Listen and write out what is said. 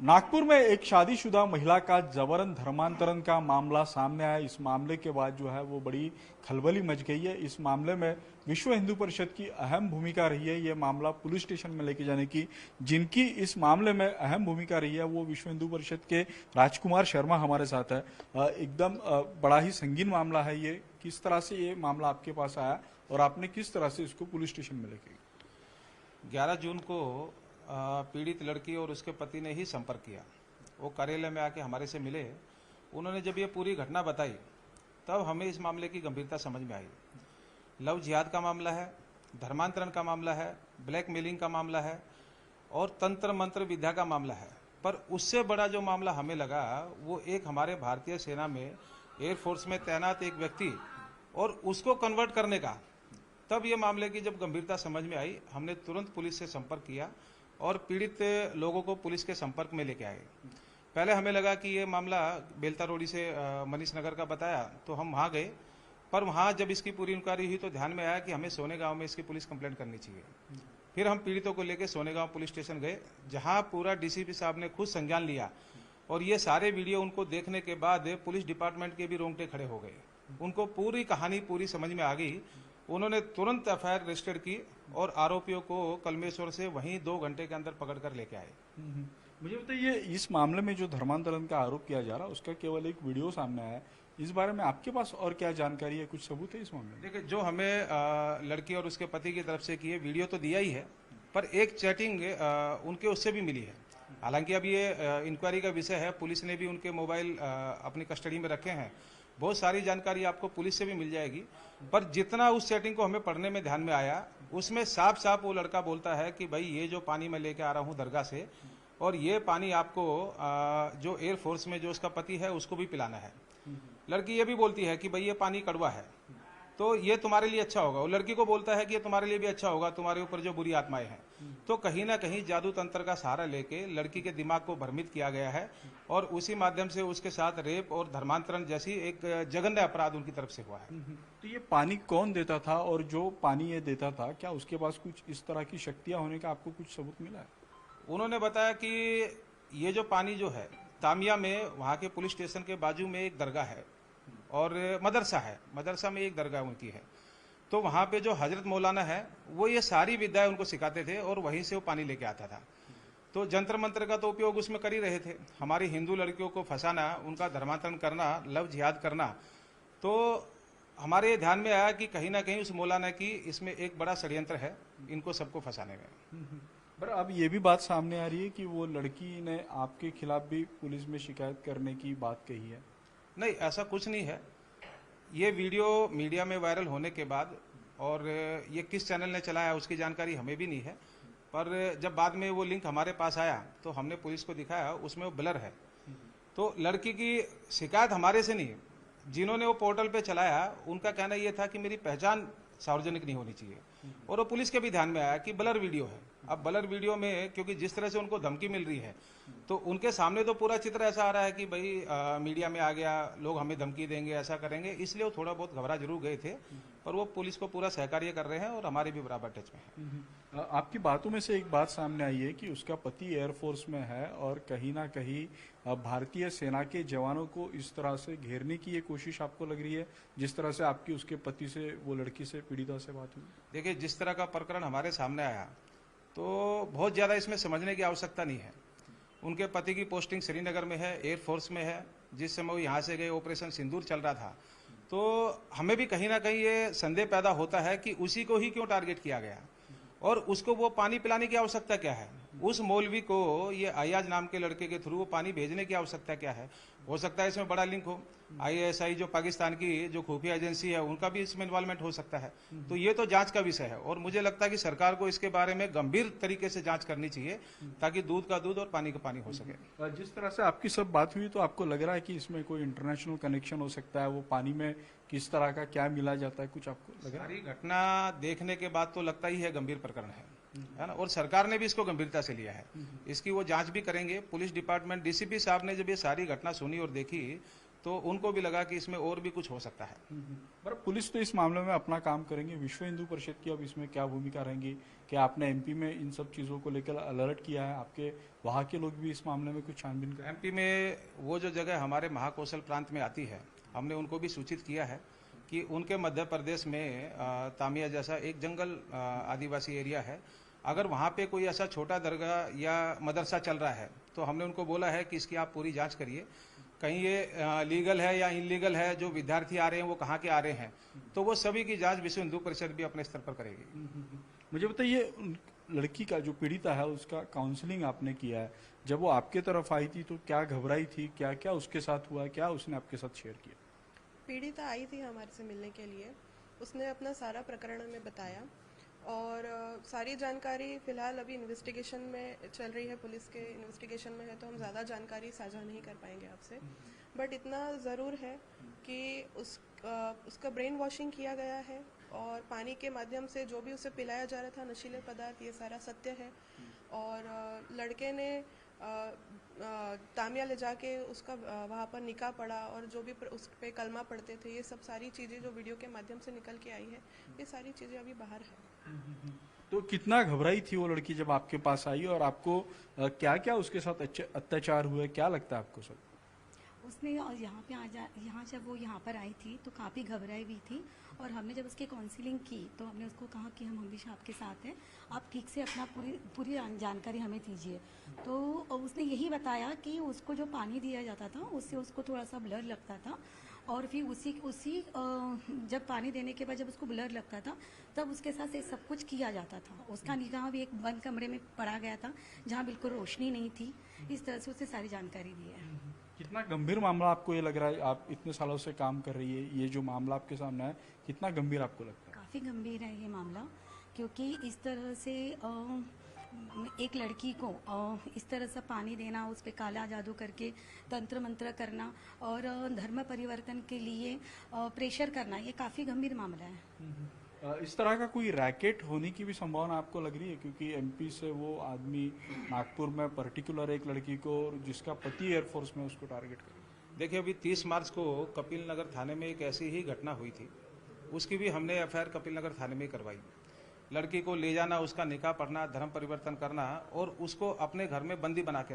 नागपुर में एक शादीशुदा महिला का जबरन धर्मांतरण का मामला सामने आया। इस मामले के बाद जो है वो बड़ी खलबली मच गई है। इस मामले में विश्व हिंदू परिषद की अहम भूमिका रही है। ये मामला पुलिस स्टेशन में लेके जाने की, जिनकी इस मामले में अहम भूमिका रही है, वो विश्व हिंदू परिषद के राजकुमार शर्मा हमारे साथ है। एकदम बड़ा ही संगीन मामला है ये। किस तरह से ये मामला आपके पास आया और आपने किस तरह से इसको पुलिस स्टेशन में लेके गए? 11 जून को पीड़ित लड़की और उसके पति ने ही संपर्क किया। वो कार्यालय में आके हमारे से मिले। उन्होंने जब ये पूरी घटना बताई तब हमें इस मामले की गंभीरता समझ में आई। लव जिहाद का मामला है, धर्मांतरण का मामला है, ब्लैकमेलिंग का मामला है और तंत्र मंत्र विद्या का मामला है। पर उससे बड़ा जो मामला हमें लगा वो एक हमारे भारतीय सेना में एयरफोर्स में तैनात एक व्यक्ति और उसको कन्वर्ट करने का। तब ये मामले की जब गंभीरता समझ में आई, हमने तुरंत पुलिस से संपर्क किया और पीड़ित लोगों को पुलिस के संपर्क में लेके आए। पहले हमें लगा कि ये मामला बेलता रोडी से मनीष नगर का बताया, तो हम वहाँ गए। पर वहाँ जब इसकी पूरी इंक्वायरी हुई तो ध्यान में आया कि हमें सोने गांव में इसकी पुलिस कंप्लेंट करनी चाहिए। फिर हम पीड़ितों को लेकर सोने गांव पुलिस स्टेशन गए, जहाँ पूरा डीसीपी साहब ने खुद संज्ञान लिया और ये सारे वीडियो उनको देखने के बाद पुलिस डिपार्टमेंट के भी रोंगटे खड़े हो गए। उनको पूरी कहानी पूरी समझ में आ गई। उन्होंने तुरंत एफआईआर रजिस्टर की और आरोपियों को कलमेश्वर से वहीं 2 घंटे के अंदर पकड़ कर लेके आए। मुझे बताइए, इस मामले में जो धर्मांतरण का आरोप किया जा रहा है उसका केवल एक वीडियो सामने आया है। इस बारे में आपके पास और क्या जानकारी है, कुछ सबूत है इस मामले में? देखिए, जो हमें लड़की और उसके पति की तरफ से की है, वीडियो तो दिया ही है, पर एक चैटिंग उनके उससे भी मिली है। हालांकि अब ये इंक्वायरी का विषय है, पुलिस ने भी उनके मोबाइल अपनी कस्टडी में रखे हैं। बहुत सारी जानकारी आपको पुलिस से भी मिल जाएगी। पर जितना उस सेटिंग को हमें पढ़ने में ध्यान में आया, उसमें साफ साफ वो लड़का बोलता है कि भाई ये जो पानी मैं लेके आ रहा हूँ दरगाह से, और ये पानी आपको जो एयरफोर्स में जो उसका पति है उसको भी पिलाना है। लड़की ये भी बोलती है कि भाई ये पानी कड़वा है, तो ये तुम्हारे लिए अच्छा होगा। वो लड़की को बोलता है कि ये तुम्हारे लिए भी अच्छा होगा, तुम्हारे ऊपर जो बुरी आत्माएं हैं। तो कहीं ना कहीं जादू तंत्र का सहारा लेके लड़की के दिमाग को भ्रमित किया गया है और उसी माध्यम से उसके साथ रेप और धर्मांतरण जैसी एक जघन्य अपराध उनकी तरफ से हुआ है। तो ये पानी कौन देता था और जो पानी ये देता था, क्या उसके पास कुछ इस तरह की शक्तियां होने का आपको कुछ सबूत मिला है? उन्होंने बताया कि ये जो पानी जो है तामिया में, वहाँ के पुलिस स्टेशन के बाजू में एक दरगाह है और मदरसा है। मदरसा में एक दरगाह उनकी है। तो वहाँ पे जो हजरत मौलाना है वो ये सारी विद्याएं उनको सिखाते थे और वहीं से वो पानी लेके आता था। तो जंत्र मंत्र का तो उपयोग उसमें कर ही रहे थे। हमारी हिंदू लड़कियों को फंसाना, उनका धर्मांतरण करना, लव जिहाद करना। तो हमारे ध्यान में आया कि कहीं ना कहीं उस मौलाना की इसमें एक बड़ा षड्यंत्र है इनको सबको फंसाने में। पर अब ये भी बात सामने आ रही है कि वो लड़की ने आपके खिलाफ भी पुलिस में शिकायत करने की बात कही है। नहीं, ऐसा कुछ नहीं है। ये वीडियो मीडिया में वायरल होने के बाद और ये किस चैनल ने चलाया उसकी जानकारी हमें भी नहीं है। पर जब बाद में वो लिंक हमारे पास आया तो हमने पुलिस को दिखाया, उसमें वो ब्लर है। तो लड़की की शिकायत हमारे से नहीं, जिन्होंने वो पोर्टल पे चलाया उनका कहना ये था कि मेरी पहचान सार्वजनिक नहीं होनी चाहिए। और वो पुलिस के भी ध्यान में आया कि ब्लर वीडियो है। अब ब्लर वीडियो में क्योंकि जिस तरह से उनको धमकी मिल रही है तो उनके सामने तो पूरा चित्र ऐसा आ रहा है कि भाई मीडिया में आ गया, लोग हमें धमकी देंगे, ऐसा करेंगे, इसलिए वो थोड़ा बहुत घबरा जरूर गए थे। पर वो पुलिस को पूरा सहकार्य कर रहे हैं और हमारे भी बराबर टच में है। आपकी बातों में से एक बात सामने आई है कि उसका पति एयरफोर्स में है और कहीं ना कहीं भारतीय सेना के जवानों को इस तरह से घेरने की ये कोशिश आपको लग रही है, जिस तरह से आपकी उसके पति से, वो लड़की से, पीड़िता से बात हुई। देखिए, जिस तरह का प्रकरण हमारे सामने आया तो बहुत ज़्यादा इसमें समझने की आवश्यकता नहीं है। उनके पति की पोस्टिंग श्रीनगर में है, एयरफोर्स में है। जिस समय वो यहाँ से गए ऑपरेशन सिंदूर चल रहा था, तो हमें भी कहीं ना कहीं ये संदेह पैदा होता है कि उसी को ही क्यों टारगेट किया गया और उसको वो पानी पिलाने की आवश्यकता क्या है। उस मौलवी को ये अयाज नाम के लड़के के थ्रू वो पानी भेजने की आवश्यकता क्या है। हो सकता है इसमें बड़ा लिंक हो, आईएसआई जो पाकिस्तान की जो खुफिया एजेंसी है उनका भी इसमें इन्वॉल्वमेंट हो सकता है। तो ये तो जांच का विषय है और मुझे लगता है कि सरकार को इसके बारे में गंभीर तरीके से जांच करनी चाहिए ताकि दूध का दूध और पानी का पानी हो सके। जिस तरह से आपकी सब बात हुई तो आपको लग रहा है कि इसमें कोई इंटरनेशनल कनेक्शन हो सकता है, वो पानी में किस तरह का क्या मिला जाता है, कुछ आपको लग रहा है? सारी घटना देखने के बाद तो लगता ही है गंभीर प्रकरण है ना। और सरकार ने भी इसको गंभीरता से लिया है। इसकी वो जांच भी करेंगे। पुलिस डिपार्टमेंट, डीसीपी साहब ने जब ये सारी घटना सुनी और देखी तो उनको भी लगा कि इसमें और भी कुछ हो सकता है। पर पुलिस तो इस मामले में अपना काम करेंगे, विश्व हिंदू परिषद की अब इसमें क्या भूमिका रहेंगी? क्या आपने एमपी में इन सब चीज़ों को लेकर अलर्ट किया है? आपके वहाँ के लोग भी इस मामले में कुछ छानबीन करें? एमपी में वो जो जगह हमारे महाकौशल प्रांत में आती है, हमने उनको भी सूचित किया है कि उनके मध्य प्रदेश में तामिया जैसा एक जंगल आदिवासी एरिया है, अगर वहाँ पे कोई ऐसा छोटा दरगाह या मदरसा चल रहा है तो हमने उनको बोला है कि इसकी आप पूरी जांच करिए, कहीं ये लीगल है या इनलीगल है, जो विद्यार्थी आ रहे हैं वो कहाँ के आ रहे हैं, तो वो सभी की जांच विश्व हिंदू परिषद भी अपने स्तर पर करेगी। मुझे बताइए, लड़की का जो पीड़िता है उसका काउंसलिंग आपने किया है, जब वो आपके तरफ आई थी तो क्या घबराई थी, क्या क्या उसके साथ हुआ, क्या उसने आपके साथ शेयर किया? पीड़िता आई थी हमारे से मिलने के लिए, उसने अपना सारा प्रकरण हमें बताया और सारी जानकारी फिलहाल अभी इन्वेस्टिगेशन में चल रही है, पुलिस के इन्वेस्टिगेशन में है, तो हम ज़्यादा जानकारी साझा नहीं कर पाएंगे आपसे। बट इतना ज़रूर है कि उसका ब्रेन वॉशिंग किया गया है और पानी के माध्यम से जो भी उसे पिलाया जा रहा था नशीले पदार्थ, ये सारा सत्य है। और लड़के ने तामिया ले जाके उसका वहाँ पर निकाह पढ़ा और जो भी उस पे कलमा पढ़ते थे, ये सब सारी चीज़ें जो वीडियो के माध्यम से निकल के आई है, ये सारी चीज़ें अभी बाहर है। तो कितना घबराई थी वो लड़की जब आपके पास आई, और आपको क्या क्या उसके साथ अत्याचार हुए, क्या लगता है आपको सब? उसने यहाँ जब वो यहाँ पर आई थी तो काफ़ी घबराई हुई थी और हमने जब उसकी काउंसलिंग की तो हमने उसको कहा कि हम हमेशा आपके साथ हैं, आप ठीक से अपना पूरी जानकारी हमें दीजिए। तो उसने यही बताया कि उसको जो पानी दिया जाता था उससे उसको थोड़ा सा ब्लर लगता था और फिर उसी जब पानी देने के बाद जब उसको ब्लर लगता था तब उसके साथ ये सब कुछ किया जाता था। उसका निगाह भी एक बंद कमरे में पड़ा गया था जहाँ बिल्कुल रोशनी नहीं थी। इस तरह से उसे सारी जानकारी दी है। कितना गंभीर मामला आपको ये लग रहा है? आप इतने सालों से काम कर रही है, ये जो मामला आपके सामने है कितना गंभीर आपको लगता है? काफ़ी गंभीर है ये मामला, क्योंकि इस तरह से एक लड़की को इस तरह से पानी देना, उस पर काला जादू करके तंत्र मंत्र करना और धर्म परिवर्तन के लिए प्रेशर करना, ये काफ़ी गंभीर मामला है। इस तरह का कोई रैकेट होने की भी संभावना आपको लग रही है? क्योंकि एमपी से वो आदमी नागपुर में पर्टिकुलर एक लड़की को जिसका पति एयरफोर्स में, उसको टारगेट कर। देखिए, अभी 30 मार्च को कपिल नगर थाने में एक ऐसी ही घटना हुई थी, उसकी भी हमने एफआईआर कपिल नगर थाने में करवाई। लड़की को ले जाना, उसका निकाह पढ़ना, धर्म परिवर्तन करना और उसको अपने घर में बंदी बना के